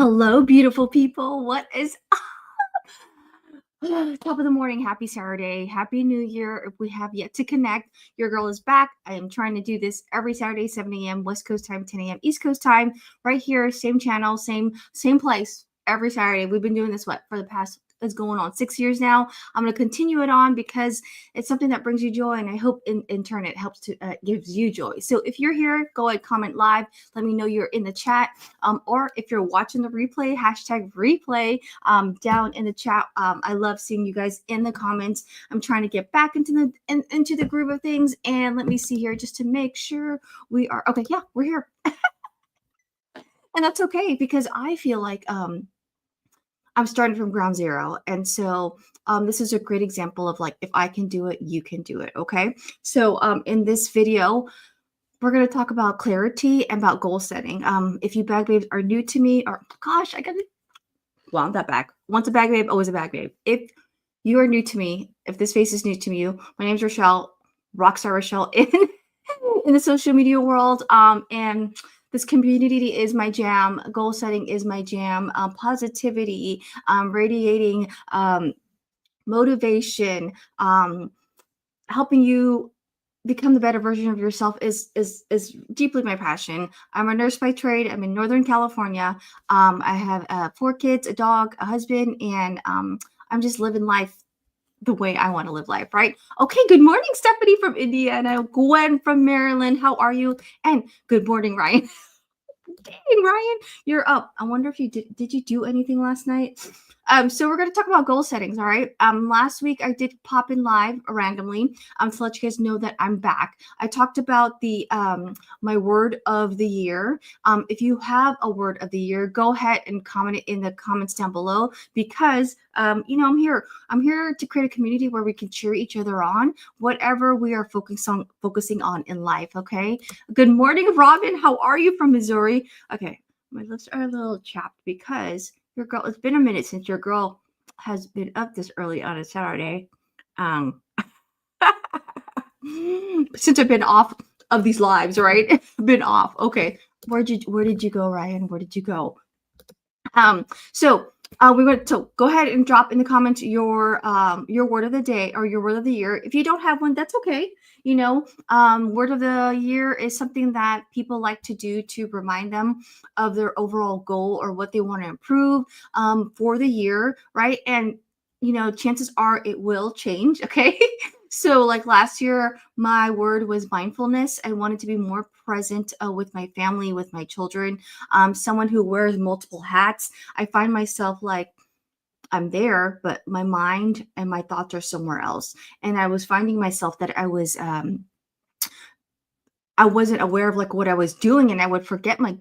Hello, beautiful people. What is top of the morning? Happy Saturday. Happy New Year. If we have yet to connect, your girl is back. I am trying to do this every Saturday, 7 a.m. West Coast time, 10 a.m. East Coast time, right here, same channel, same place every Saturday. We've been doing this for the past it's going on 6 years now. I'm going to continue it on because it's something that brings you joy, and I hope in turn it helps to gives you joy. So if you're here, go ahead, comment live. Let me know you're in the chat. Or if you're watching the replay, hashtag replay down in the chat. I love seeing you guys in the comments. I'm trying to get back into the groove of things. And let me see here just to make sure we are okay. Yeah, we're here. And that's okay because I feel like I'm starting from ground zero. And so this is a great example of like, if I can do it, you can do it. Okay. So in this video, we're going to talk about clarity and about goal setting. If you bag babes are new to me, or gosh, I got to wound that back. Once a bag babe, always a bag babe. If you are new to me, if this face is new to you, my name's Rochelle, Rockstar Rochelle in the social media world. And this community is my jam. Goal setting is my jam. Positivity, radiating motivation, helping you become the better version of yourself is deeply my passion. I'm a nurse by trade. I'm in Northern California. I have 4 kids, a dog, a husband, and I'm just living life the way I want to live life, right? Okay, good morning, Stephanie from Indiana, Gwen from Maryland. How are you? And good morning, Ryan. Dang, Ryan, you're up. I wonder if you did you do anything last night? So we're going to talk about goal settings, all right? Last week I did pop in live randomly to let you guys know that I'm back. I talked about the my word of the year. If you have a word of the year, go ahead and comment it in the comments down below because I'm here. I'm here to create a community where we can cheer each other on, whatever we are focusing on in life. Okay. Good morning, Robin. How are you from Missouri? Okay, my lips are a little chapped because your girl. It's been a minute since your girl has been up this early on a Saturday. Since I've been off of these lives, right? Been off. Okay, where did you go, Ryan? Where did you go? So we're going to go ahead and drop in the comments your word of the day or your word of the year. If you don't have one, that's okay. Word of the year is something that people like to do to remind them of their overall goal or what they want to improve for the year, right? And chances are it will change. Okay. So like last year, my word was mindfulness. I wanted to be more present with my family, with my children. Someone who wears multiple hats. I find myself like I'm there, but my mind and my thoughts are somewhere else. And I was finding myself that I wasn't aware of like what I was doing, and I would forget like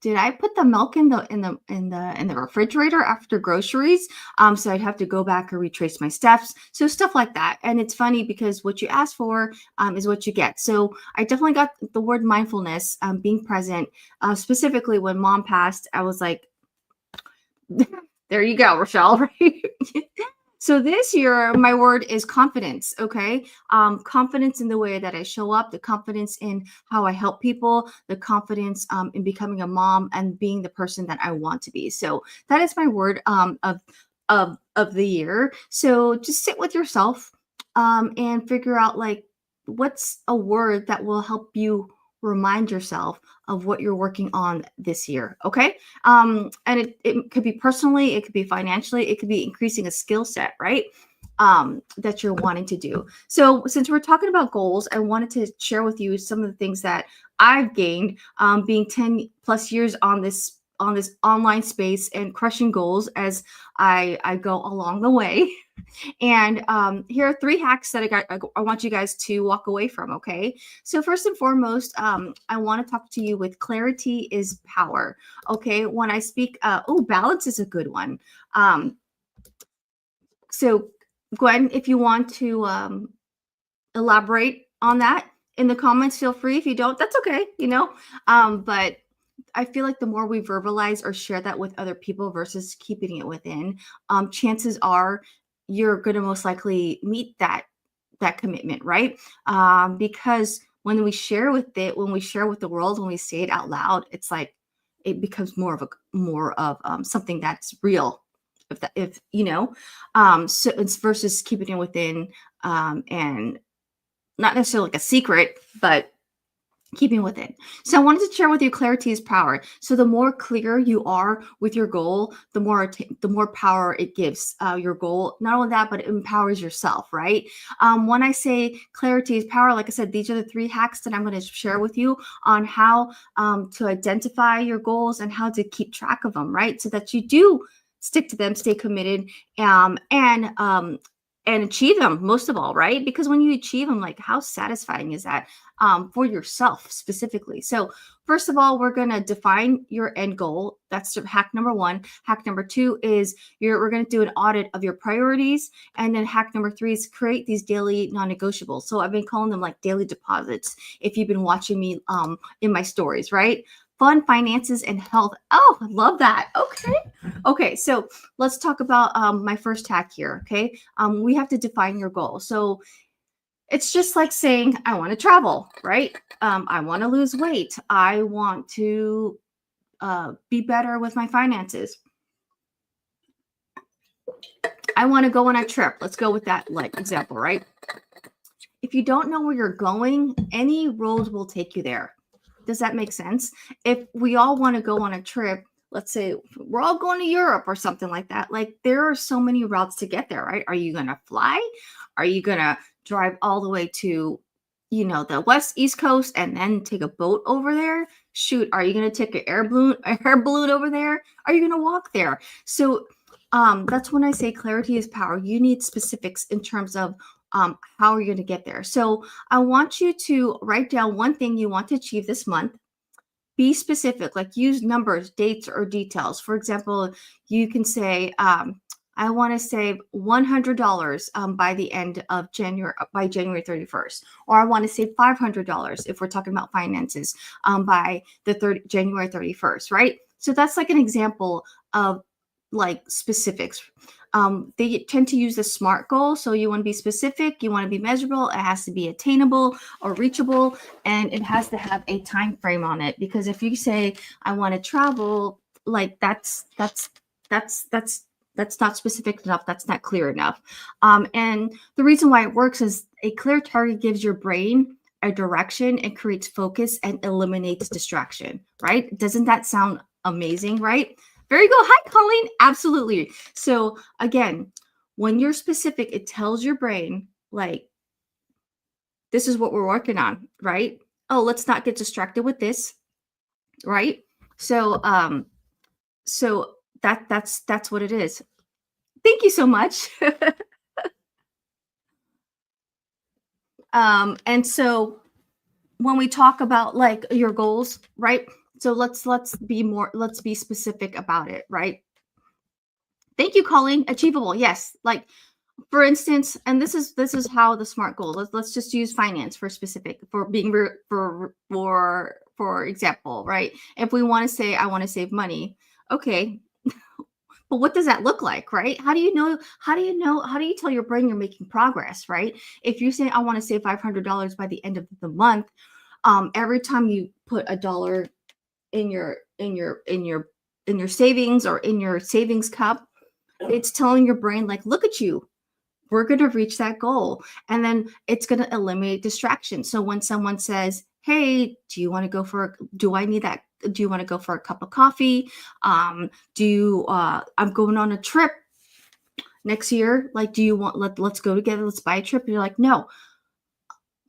did I put the milk in the refrigerator after groceries? So I'd have to go back and retrace my steps. So stuff like that. And it's funny because what you ask for is what you get. So I definitely got the word mindfulness, being present. Specifically when mom passed, I was like, there you go, Rochelle, right? So this year, my word is confidence, okay? Confidence in the way that I show up, the confidence in how I help people, the confidence in becoming a mom and being the person that I want to be. So that is my word of the year. So just sit with yourself and figure out like what's a word that will help you remind yourself of what you're working on this year. Okay. And it could be personally, it could be financially, it could be increasing a skill set, right? That you're wanting to do. So since we're talking about goals, I wanted to share with you some of the things that I've gained being 10 plus years on this online space and crushing goals as I go along the way. And here are 3 hacks that I want you guys to walk away from. Okay. So first and foremost, I want to talk to you with clarity is power. Okay. When I speak, balance is a good one. So Gwen, if you want to elaborate on that in the comments, feel free. If you don't, that's okay. But I feel like the more we verbalize or share that with other people versus keeping it within, chances are you're going to most likely meet that commitment, right? Because when we share with the world, when we say it out loud, it's like it becomes more of something that's real. If so it's versus keeping it within, and not necessarily like a secret, but keeping with it. So I wanted to share with you clarity is power. So the more clear you are with your goal, the more power it gives your goal. Not only that, but it empowers yourself, right? When I say clarity is power, like I said, these are the 3 hacks that I'm going to share with you on how to identify your goals and how to keep track of them, right? So that you do stick to them, stay committed, and achieve them most of all, right? Because when you achieve them, like how satisfying is that for yourself specifically? So first of all, we're going to define your end goal. That's hack number 1. Hack number 2 is we're going to do an audit of your priorities. And then hack number 3 is create these daily non-negotiables. So I've been calling them like daily deposits if you've been watching me in my stories, right? Fun, finances, and health. Oh, I love that. Okay, so let's talk about my first hack here. Okay, we have to define your goal. So it's just like saying, I want to travel, right? I want to lose weight. I want to be better with my finances. I want to go on a trip. Let's go with that like example, right? If you don't know where you're going, any road will take you there. Does that make sense? If we all want to go on a trip, let's say we're all going to Europe or something like that, like there are so many routes to get there, right? Are you going to fly? Are you going to drive all the way to, the East Coast and then take a boat over there? Shoot, are you going to take an air balloon over there? Are you going to walk there? So that's when I say clarity is power. You need specifics in terms of how are you going to get there? So I want you to write down one thing you want to achieve this month. Be specific, like use numbers, dates, or details. For example, you can say, I want to save $100 by the end of by January 31st. Or I want to save $500 if we're talking about finances by the January 31st, right? So that's like an example of like specifics. They tend to use the SMART goal. So you want to be specific, you want to be measurable, it has to be attainable or reachable, and it has to have a time frame on it. Because if you say, I want to travel, like that's not specific enough. That's not clear enough. And the reason why it works is a clear target gives your brain a direction and creates focus and eliminates distraction, right? Doesn't that sound amazing, right? Very good. Hi, Colleen. Absolutely. So again, when you're specific, it tells your brain, like, this is what we're working on, right? Oh, let's not get distracted with this, right? So, that's what it is. Thank you so much. And so when we talk about like your goals, right? So let's be specific about it, right? Thank you, Colleen. Achievable. Yes. Like for instance, and this is how the SMART goal. Let's just use finance for specific for being for example, right? If we want to say I want to save money, okay, but what does that look like, right? How do you know? How do you tell your brain you're making progress, right? If you say I want to save $500 by the end of the month, every time you put a dollar in your savings or in your savings cup, it's telling your brain like, look at you, we're going to reach that goal. And then it's going to eliminate distraction. So when someone says, hey, do you want to go do I need that? Do you want to go for a cup of coffee? I'm going on a trip next year. Like, do you want, let's go together. Let's buy a trip. And you're like, no,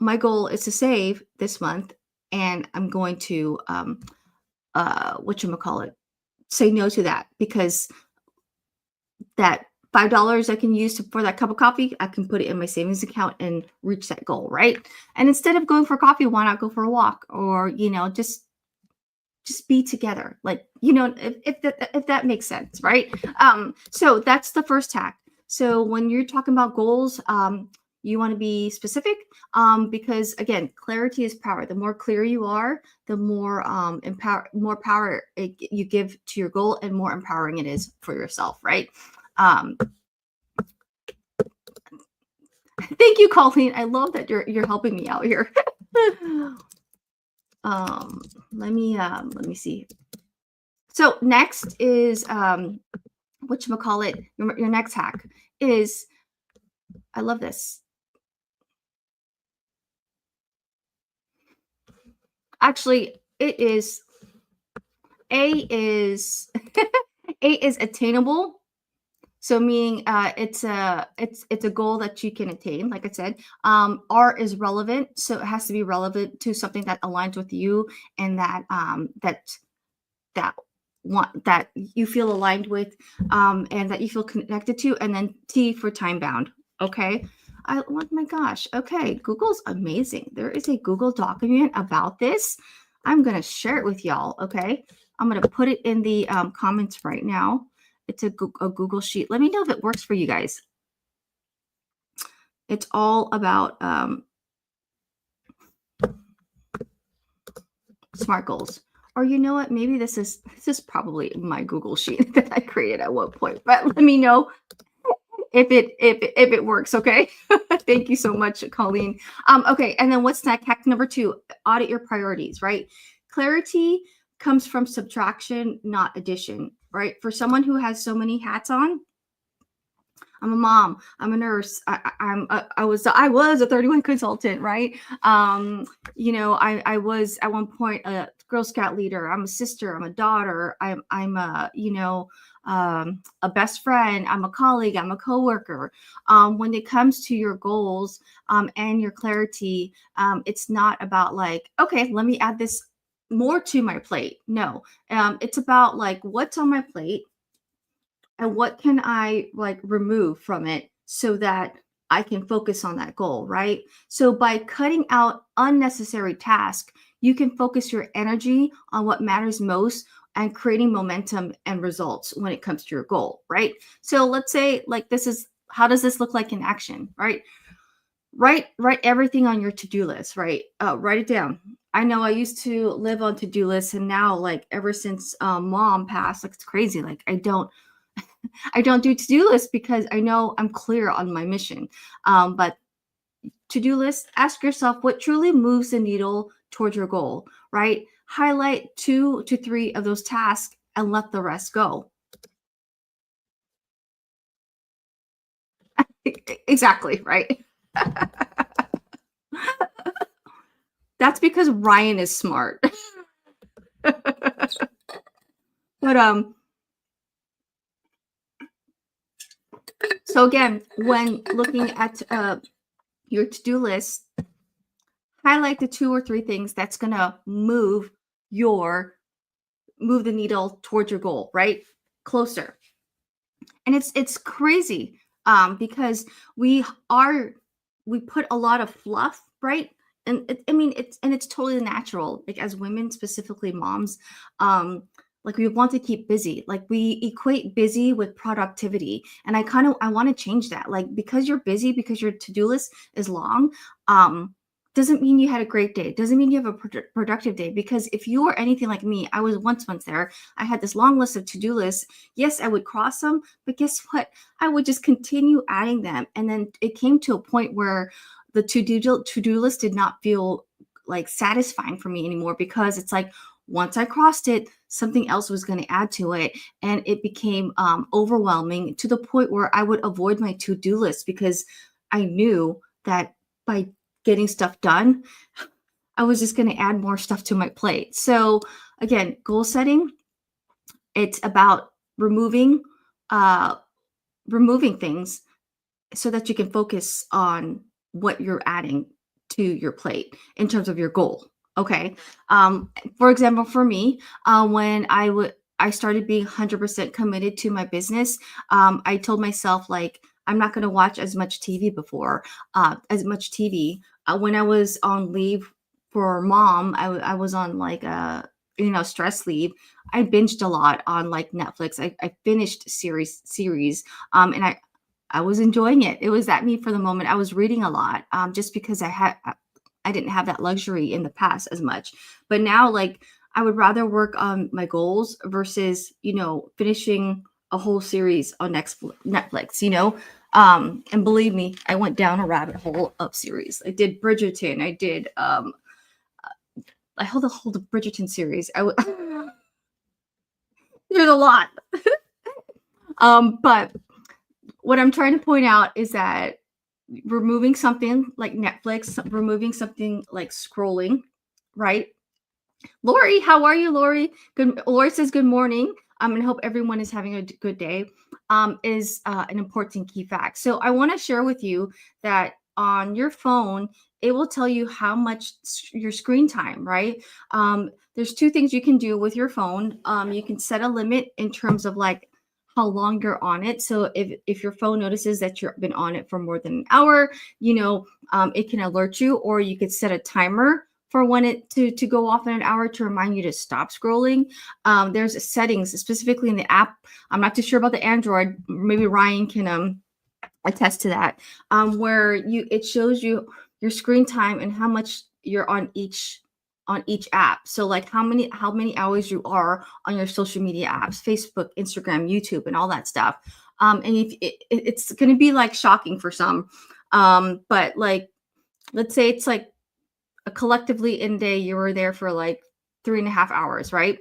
my goal is to save this month. And I'm going to, whatchamacallit, say no to that, because that $5 I can use for that cup of coffee, I can put it in my savings account and reach that goal, right? And instead of going for coffee, why not go for a walk? Or, just be together. Like, if that makes sense, right? So that's the first hack. So when you're talking about goals, you want to be specific, because again, clarity is power. The more clear you are, the more more power you give to your goal, and more empowering it is for yourself, right? Thank you, Colleen. I love that you're helping me out here. Let me see. So next is whatchamacallit, your next hack is, I love this. Actually, it is A is A is attainable. So meaning it's a goal that you can attain, like I said. R is relevant, so it has to be relevant to something that aligns with you and that that you feel aligned with, and that you feel connected to. And then T for time bound. Okay. Oh my gosh. Okay. Google's amazing. There is a Google document about this. I'm going to share it with y'all. Okay. I'm going to put it in the comments right now. It's a Google sheet. Let me know if it works for you guys. It's all about SMART goals. Or you know what? Maybe this is probably my Google sheet that I created at one point. But let me know if it works. Okay. Thank you so much, Colleen. Okay. And then what's next? Hack number 2: audit your priorities. Right. Clarity comes from subtraction, not addition. Right. For someone who has so many hats on, I'm a mom. I'm a nurse. I was a 31 consultant, right? I was at one point a Girl Scout leader. I'm a sister. I'm a daughter. I'm a best friend. I'm a colleague. I'm a coworker. When it comes to your goals and your clarity, it's not about like, okay, let me add this more to my plate. No, it's about like what's on my plate and what can I like remove from it so that I can focus on that goal, right? So by cutting out unnecessary tasks, you can focus your energy on what matters most and creating momentum and results when it comes to your goal, right? So let's say like this is, how does this look like in action, right? Write everything on your to-do list, right? Write it down. I know I used to live on to-do lists, and now like ever since mom passed, like it's crazy. Like I don't do to-do lists because I know I'm clear on my mission. But to-do list, ask yourself what truly moves the needle towards your goal, right? Highlight 2 to 3 of those tasks and let the rest go. Exactly, right? That's because Ryan is smart. But so again, when looking at your to-do list, highlight the 2 or 3 things that's going to move the needle towards your goal, right? Closer. And it's crazy because we put a lot of fluff, right? And I mean it's totally natural, like as women, specifically moms, like we want to keep busy, like we equate busy with productivity. And I want to change that, like because you're busy, because your to-do list is long, doesn't mean you had a great day, doesn't mean you have a productive day. Because if you are anything like me, I was once there, I had this long list of to-do lists. Yes, I would cross them, but guess what? I would just continue adding them. And then it came to a point where the to-do list did not feel like satisfying for me anymore, because it's like once I crossed it, something else was going to add to it. And it became overwhelming to the point where I would avoid my to-do list because I knew that by getting stuff done, I was just going to add more stuff to my plate. So again, goal setting, it's about removing things so that you can focus on what you're adding to your plate in terms of your goal. Okay. For example, for me, when I started being 100% committed to my business, I told myself like I'm not going to watch as much TV before, as much TV. When I was on leave for mom, I was on like a stress leave. I binged a lot on like Netflix. I finished series, and I was enjoying it. It was that me for the moment. I was reading a lot, just because I didn't have that luxury in the past as much. But now, like, I would rather work on my goals versus, finishing a whole series on Netflix, and believe me, I went down a rabbit hole of series. I did Bridgerton. I did, I held the whole Bridgerton series. There's a lot. But what I'm trying to point out is that removing something like Netflix, removing something like scrolling, right? Lori, how are you, Lori? Good. Lori says good morning. And hope everyone is having a good day. Is an important key fact. So I want to share with you that on your phone, it will tell you how much your screen time, right? There's two things you can do with your phone. You can set a limit in terms of like how long you're on it. So if your phone notices that you've been on it for more than an hour, it can alert you, or you could set a timer for when it to go off in an hour to remind you to stop scrolling. There's settings specifically in the app. I'm not too sure about the Android. Maybe Ryan can attest to that. Where it shows you your screen time and how much you're on each app. So like how many hours you are on your social media apps, Facebook, Instagram, YouTube, and all that stuff. And if it's going to be like shocking for some, but like let's say it's like collectively in a day you were there for like 3.5 hours, right?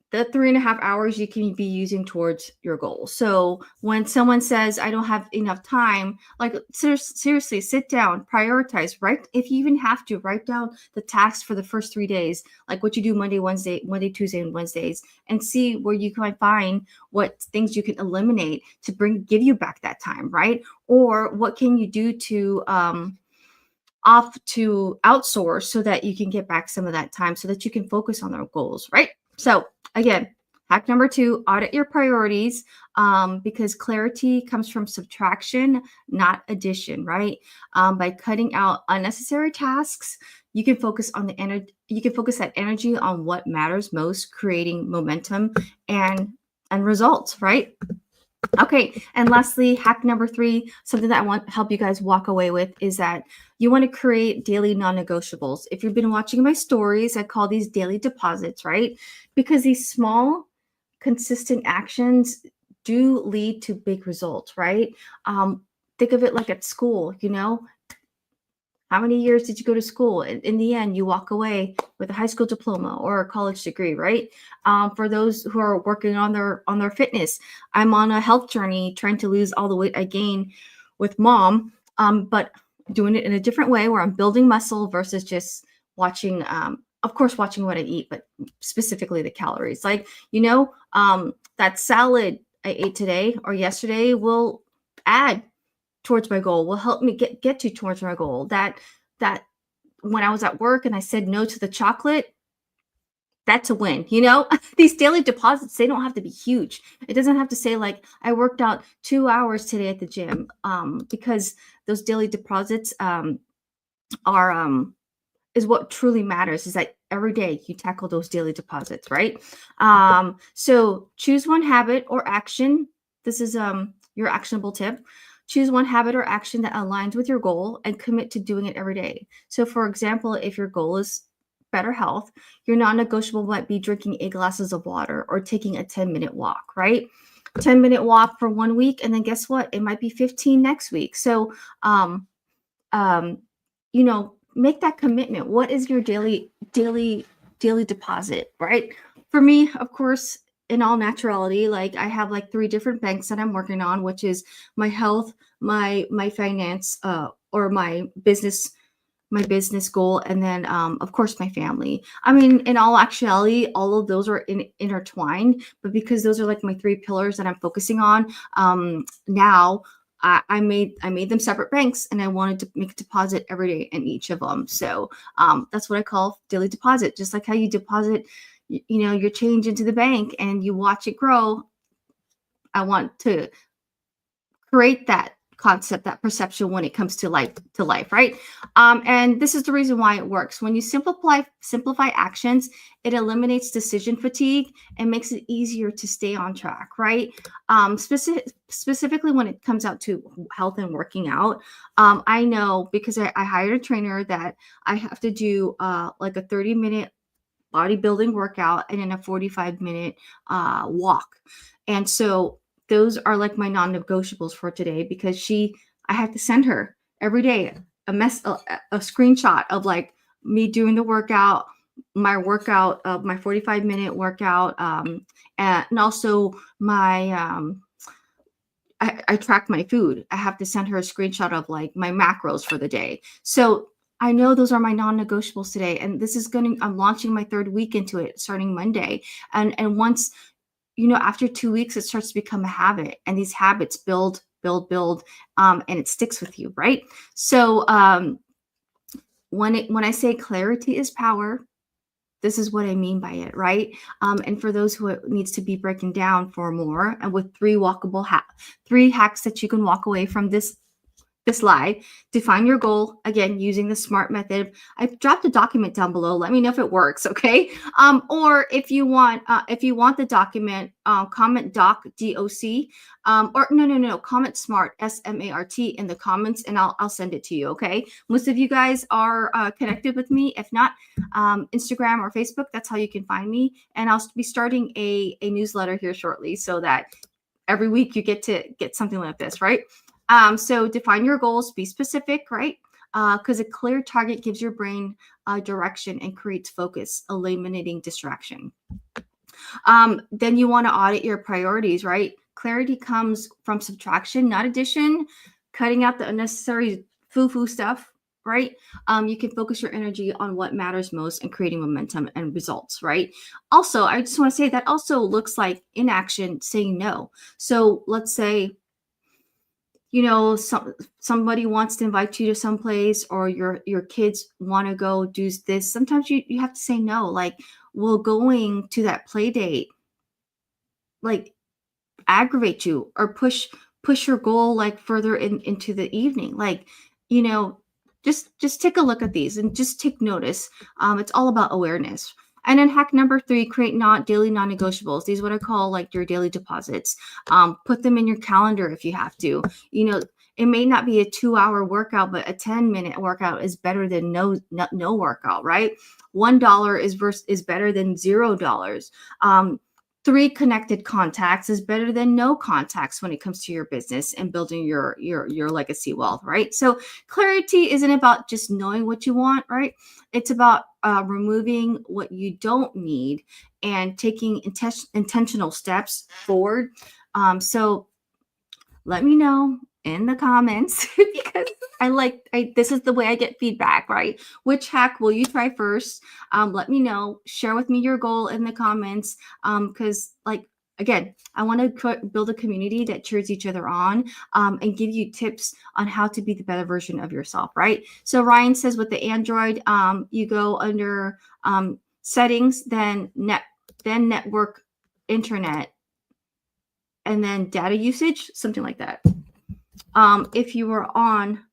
The 3.5 hours you can be using towards your goal. So when someone says I don't have enough time, like seriously sit down, prioritize, right? If you even have to write down the tasks for the first 3 days, like what you do Monday, Tuesday, and Wednesdays, and see where you can find what things you can eliminate to give you back that time, right? Or what can you do to off to outsource so that you can get back some of that time so that you can focus on their goals, right? So again, hack number 2, audit your priorities, because clarity comes from subtraction, not addition, right? By cutting out unnecessary tasks, you can focus on the energy. You can focus that energy on what matters most, creating momentum and results, right? Okay, and lastly, hack number 3, something that I want to help you guys walk away with is that you want to create daily non-negotiables. If you've been watching my stories, I call these daily deposits, right? Because these small, consistent actions do lead to big results, right? Think of it like at school, how many years did you go to school? In the end, you walk away with a high school diploma or a college degree, right? For those who are working on their fitness, I'm on a health journey trying to lose all the weight I gained with mom, but doing it in a different way where I'm building muscle versus just watching, of course, watching what I eat, but specifically the calories. Like, that salad I ate today or yesterday will add towards my goal, will help me get to towards my goal. That when I was at work and I said no to the chocolate, that's a win. These daily deposits, they don't have to be huge. It doesn't have to say like I worked out 2 hours today at the gym, because those daily deposits are is what truly matters, is that every day you tackle those daily deposits, right? So choose one habit or action. This is your actionable tip. Choose one habit or action that aligns with your goal and commit to doing it every day. So for example, if your goal is better health, your non-negotiable might be drinking 8 glasses of water or taking a 10-minute walk, right? 10-minute walk for 1 week, and then guess what? It might be 15 next week. So um, make that commitment. What is your daily deposit, right? For me, of course, in all naturality, like I have like 3 different banks that I'm working on, which is my health, my finance, or my business goal, and then of course my family. I mean, in all actuality, all of those are intertwined, but because those are like my 3 pillars that I'm focusing on, now I made them separate banks, and I wanted to make a deposit every day in each of them. So that's what I call daily deposit. Just like how you deposit, your change into the bank and you watch it grow. I want to create that concept, that perception when it comes to life, right? And this is the reason why it works. When you simplify actions, it eliminates decision fatigue and makes it easier to stay on track, right? Specifically when it comes out to health and working out, I know because I hired a trainer that I have to do like a 30-minute bodybuilding workout and then a 45-minute walk. And so those are like my non-negotiables for today, because I have to send her every day a screenshot of like me doing the workout, my workout, my 45-minute workout, and also my I track my food. I have to send her a screenshot of like my macros for the day. So I know those are my non-negotiables today. And this is I'm launching my third week into it starting Monday. And once, after 2 weeks, it starts to become a habit. And these habits build, and it sticks with you, right? So when I say clarity is power, this is what I mean by it, right? And for those who it needs to be breaking down for more, and with three hacks that you can walk away from this live. Define your goal, again, using the SMART method. I've dropped a document down below. Let me know if it works, okay? Or if you want the document, comment DOC, or no, comment SMART, SMART in the comments, and I'll send it to you, okay? Most of you guys are connected with me. If not, Instagram or Facebook, that's how you can find me. And I'll be starting a newsletter here shortly, so that every week you get to get something like this, right? So define your goals, be specific, right? Because a clear target gives your brain direction and creates focus, eliminating distraction. Then you want to audit your priorities, right? Clarity comes from subtraction, not addition. Cutting out the unnecessary foo-foo stuff, right? You can focus your energy on what matters most and creating momentum and results, right? Also, I just want to say that also looks like inaction, saying no. So let's say, somebody wants to invite you to some place, or your kids want to go do this. Sometimes you have to say no. Like, will going to that play date like aggravate you, or push your goal like further into the evening? Like, just take a look at these and just take notice. It's all about awareness. And then hack number 3, create daily non-negotiables. These are what I call like your daily deposits. Put them in your calendar if you have to. It may not be a 2-hour workout, but a 10-minute workout is better than no workout, right? $1 is better than $0. 3 connected contacts is better than no contacts when it comes to your business and building your legacy wealth, right? So clarity isn't about just knowing what you want, right? It's about removing what you don't need and taking intentional steps forward. So let me know in the comments because this is the way I get feedback, right? Which hack will you try first? Let me know. Share with me your goal in the comments. Because again, I want to build a community that cheers each other on, and give you tips on how to be the better version of yourself, right? So Ryan says with the Android, you go under settings, then network, internet, and then data usage, something like that. If you were on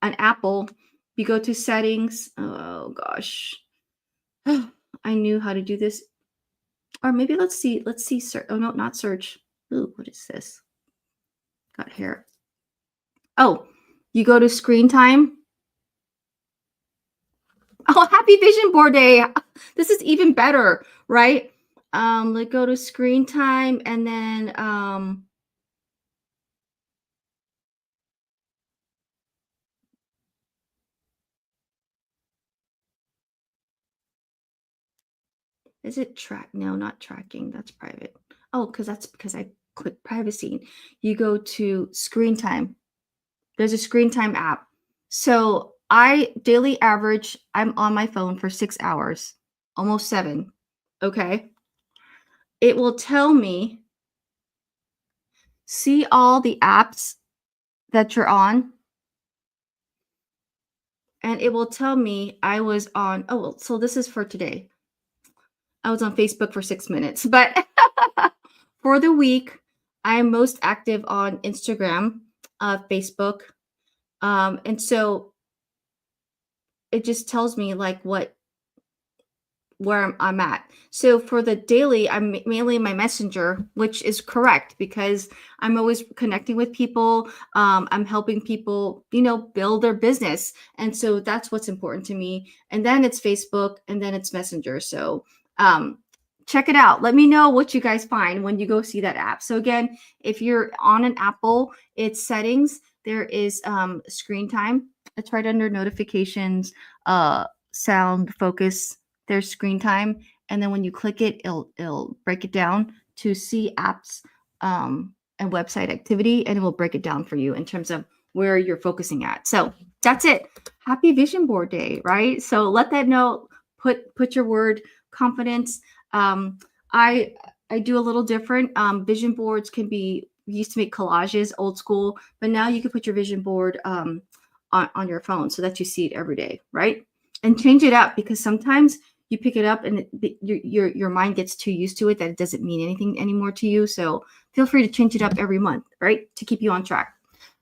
an Apple, you go to settings. Oh gosh, I knew how to do this. Or maybe let's see. Oh no, not search. Ooh, what is this? Got here. Oh, you go to screen time. Oh, happy vision board day. This is even better, right? Let's go to screen time, and then is it track? No, not tracking. That's private. Oh, because I clicked privacy. You go to screen time. There's a screen time app. So daily average, I'm on my phone for 6 hours, almost 7. Okay. It will tell me, see all the apps that you're on. And it will tell me I was on, so this is for today. I was on Facebook for 6 minutes, but for the week, I'm most active on Instagram, Facebook. And so it just tells me like where I'm at. So for the daily, I'm mainly in my messenger, which is correct because I'm always connecting with people. I'm helping people, build their business. And so that's what's important to me. And then it's Facebook, and then it's messenger. So check it out. Let me know what you guys find when you go see that app. So again, if you're on an Apple, it's settings. There is screen time. It's right under notifications, sound, focus, their screen time. And then when you click it, it'll break it down to see apps and website activity, and it will break it down for you in terms of where you're focusing at. So that's it. Happy vision board day, right? So let that know, put your word, confidence. I do a little different. Vision boards can be, we used to make collages, old school, but now you can put your vision board on your phone so that you see it every day, right? And change it up, because sometimes you pick it up and your mind gets too used to it that it doesn't mean anything anymore to you. So feel free to change it up every month, right? To keep you on track.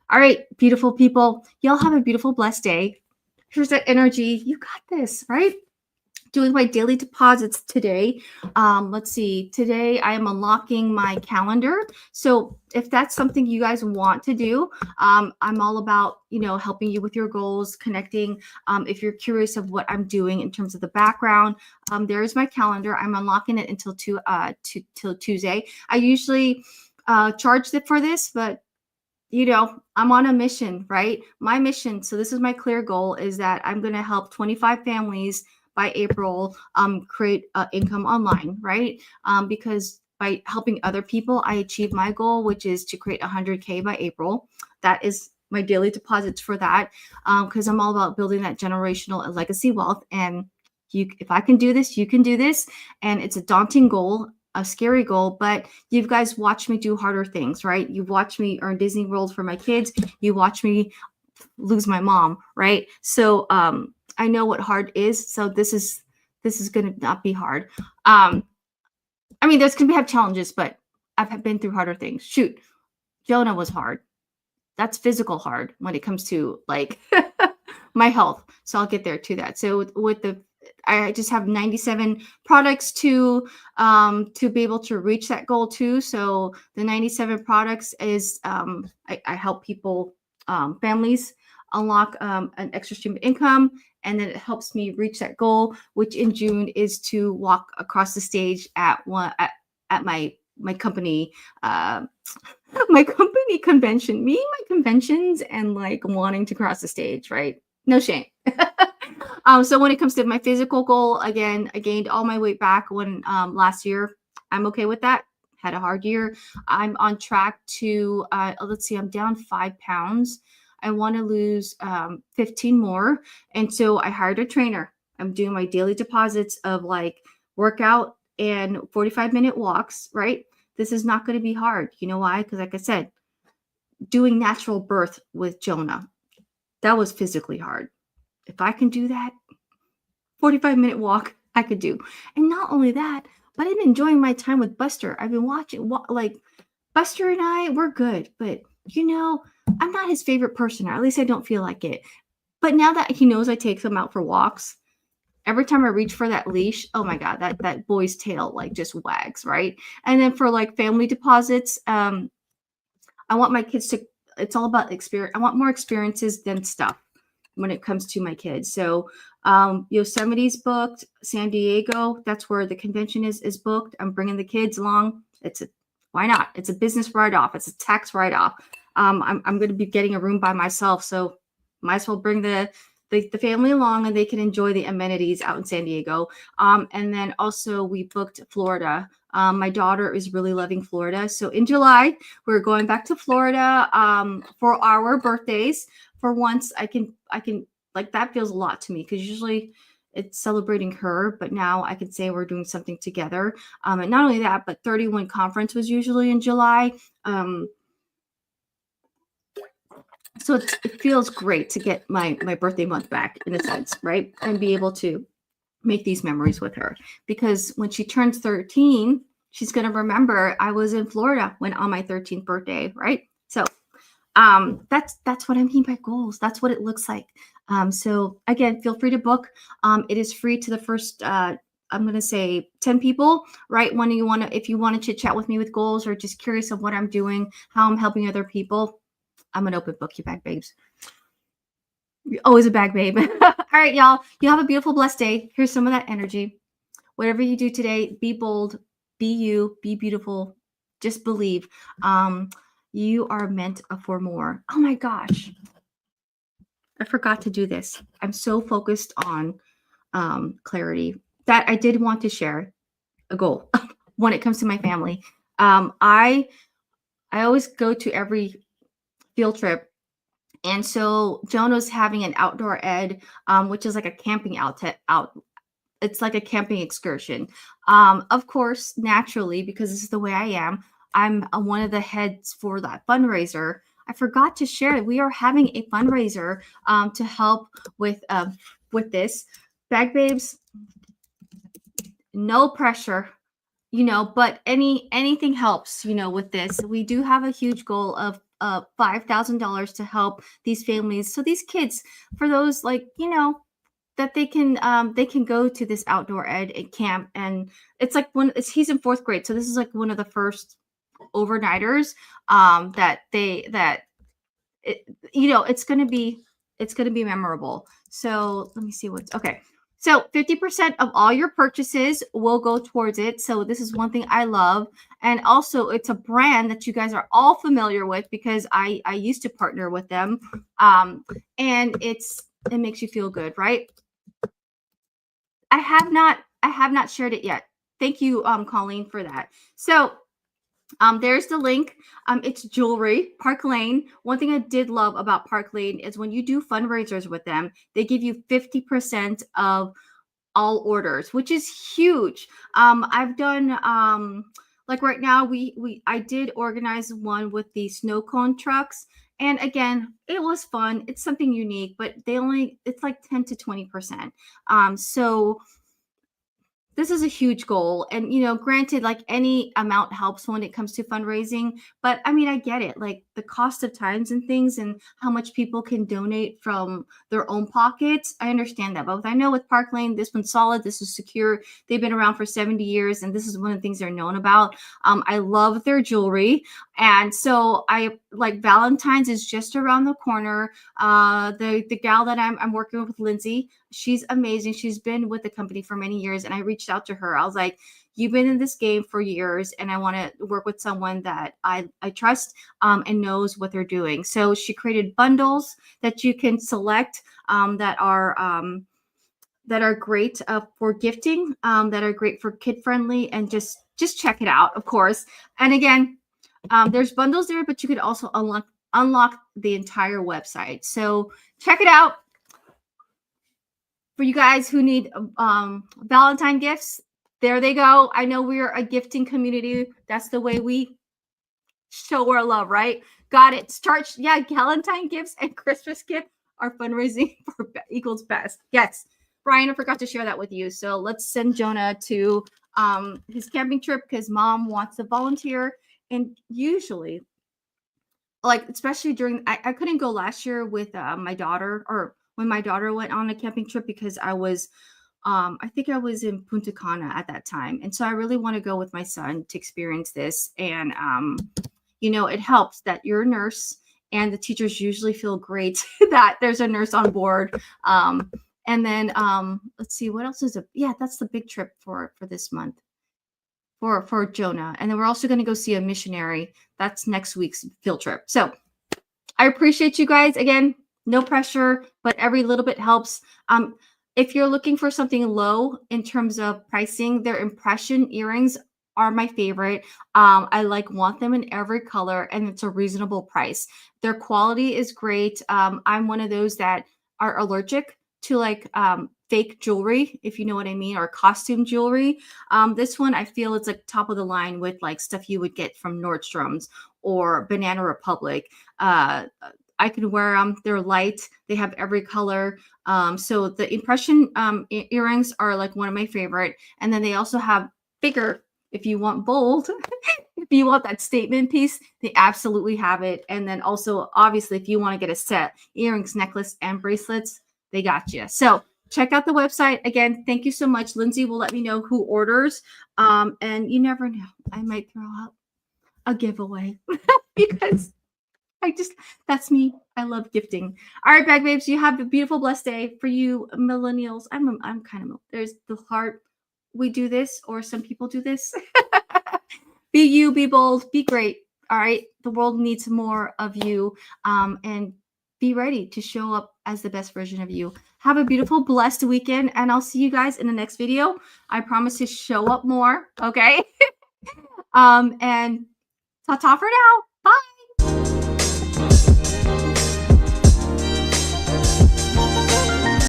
All right, beautiful people. Y'all have a beautiful, blessed day. Here's that energy. You got this, right? Doing my daily deposits today. Let's see. Today I am unlocking my calendar. So if that's something you guys want to do, I'm all about, helping you with your goals, connecting. If you're curious of what I'm doing in terms of the background, there is my calendar. I'm unlocking it until till Tuesday. I usually charge it for this, but I'm on a mission, right? My mission. So this is my clear goal, is that I'm going to help 25 families by April create income online, right? Because by helping other people, I achieve my goal, which is to create 100K by April. That is my daily deposits for that, because I'm all about building that generational and legacy wealth. And if I can do this, you can do this. And it's a daunting goal, a scary goal, but you guys watch me do harder things, right? You've watched me earn Disney World for my kids. You watch me lose my mom, right? So I know what hard is. So this is going to not be hard. There's going to have challenges, but I've been through harder things. Shoot, Jonah was hard. That's physical hard when it comes to like my health. So I'll get there to that. So I just have 97 products to be able to reach that goal too. So the 97 products is I help people, families unlock an extra stream of income, and then it helps me reach that goal, which in June is to walk across the stage at my company my company convention, me, my conventions, and like wanting to cross the stage, right? No shame. So when it comes to my physical goal, again, I gained all my weight back when last year. I'm okay with that. Had a hard year. I'm on track to let's see, I'm down 5 pounds. I want to lose 15 more. And so I hired a trainer. I'm doing my daily deposits of like workout and 45-minute walks, right? This is not going to be hard. You know why? Because like I said, doing natural birth with Jonah, that was physically hard. If I can do that, 45-minute walk, I could do. And not only that, but I'm enjoying my time with Buster. I've been watching, like, Buster and I, we're good. But, I'm not his favorite person, or at least I don't feel like it. But now that he knows I take him out for walks, every time I reach for that leash, oh my God, that boy's tail like just wags, right? And then for like family deposits, I want my kids to, it's all about experience. I want more experiences than stuff when it comes to my kids. So Yosemite's booked, San Diego, that's where the convention is booked. I'm bringing the kids along. Why not? It's a business write-off. It's a tax write-off. I'm going to be getting a room by myself, so might as well bring the family along, and they can enjoy the amenities out in San Diego. And then also we booked Florida. My daughter is really loving Florida. So in July, we're going back to Florida for our birthdays. For once, I can like, that feels a lot to me, because usually it's celebrating her, but now I can say we're doing something together. And not only that, but 31 conference was usually in July. So it feels great to get my birthday month back, in a sense, right? And be able to make these memories with her, because when she turns 13, she's going to remember I was in Florida on my 13th birthday, right? So that's what I mean by goals. That's what it looks like. So again, feel free to book. It is free to the first, I'm going to say 10 people, right? If you want to chit chat with me with goals, or just curious of what I'm doing, how I'm helping other people, I'm an open book, you bag babes. You're always a bag babe. All right, y'all. You have a beautiful, blessed day. Here's some of that energy. Whatever you do today, be bold, be you, be beautiful. Just believe. You are meant for more. Oh my gosh. I forgot to do this. I'm so focused on clarity. that I did want to share a goal when it comes to my family. I always go to every field trip. And so Jonah's having an outdoor ed, which is like a camping out. It's like a camping excursion. Of course, naturally, because this is the way I am, I'm one of the heads for that fundraiser. I forgot to share. We are having a fundraiser to help with this. Bag babes, no pressure, but anything helps, with this. We do have a huge goal of $5,000 to help these families, so these kids, for those, like, that they can go to this outdoor ed at camp. And it's like he's in 4th grade, so this is like one of the first overnighters that it's going to be memorable. So let me see what's okay. So 50% of all your purchases will go towards it. So this is one thing I love. And also it's a brand that you guys are all familiar with, because I used to partner with them. And it makes you feel good, right? I have not shared it yet. Thank you, Colleen, for that. So there's the link. It's jewelry, Park Lane. One thing I did love about Park Lane is when you do fundraisers with them, they give you 50% of all orders, which is huge. I've done like right now, I did organize one with the snow cone trucks. And again, it was fun. It's something unique, but it's like 10 to 20%. So this is a huge goal. And, granted, like any amount helps when it comes to fundraising. But I mean, I get it. Like the cost of times and things and how much people can donate from their own pockets. I understand that. But I know with Park Lane, this one's solid. This is secure. They've been around for 70 years. And this is one of the things they're known about. I love their jewelry. And so Valentine's is just around the corner. The gal that I'm working with, Lindsay, she's amazing. She's been with the company for many years. And I reached out to her. I was like, you've been in this game for years, and I want to work with someone that I trust and knows what they're doing. So she created bundles that you can select that are great for gifting, that are great for kid friendly, and just check it out, of course. And again, there's bundles there, but you could also unlock the entire website. So check it out. For you guys who need Valentine gifts, there they go. I know we're a gifting community. That's the way we show our love, right? Got it. Valentine gifts and Christmas gift are fundraising for equals best. Yes. Brian, I forgot to share that with you. So let's send Jonah to his camping trip because mom wants to volunteer. And usually, like, especially I couldn't go last year with my daughter, or when my daughter went on a camping trip, because I was I think I was in Punta Cana at that time. And so I really want to go with my son to experience this. And it helps that you're a nurse, and the teachers usually feel great that there's a nurse on board. And then let's see, what else is that's the big trip for this month for Jonah. And then we're also going to go see a missionary. That's next week's field trip. So I appreciate you guys. Again, no pressure, but every little bit helps. If you're looking for something low in terms of pricing, their impression earrings are my favorite. I want them in every color, and it's a reasonable price. Their quality is great. I'm one of those that are allergic to fake jewelry, if you know what I mean, or costume jewelry. This one, I feel it's like top of the line with like stuff you would get from Nordstrom's or Banana Republic. I can wear them. They're light. They have every color. So the impression earrings are like one of my favorite. And then they also have bigger, if you want bold, if you want that statement piece, they absolutely have it. And then also, obviously, if you want to get a set, earrings, necklace, and bracelets, they got you. So check out the website. Again, thank you so much. Lindsay will let me know who orders. And you never know. I might throw out a giveaway because that's me. I love gifting. All right, bag babes, you have a beautiful, blessed day. For you millennials, I'm kind of, there's the heart. We do this, or some people do this. Be you, be bold, be great. All right. The world needs more of you. And be ready to show up as the best version of you. Have a beautiful, blessed weekend, and I'll see you guys in the next video. I promise to show up more. Okay. And ta-ta for now.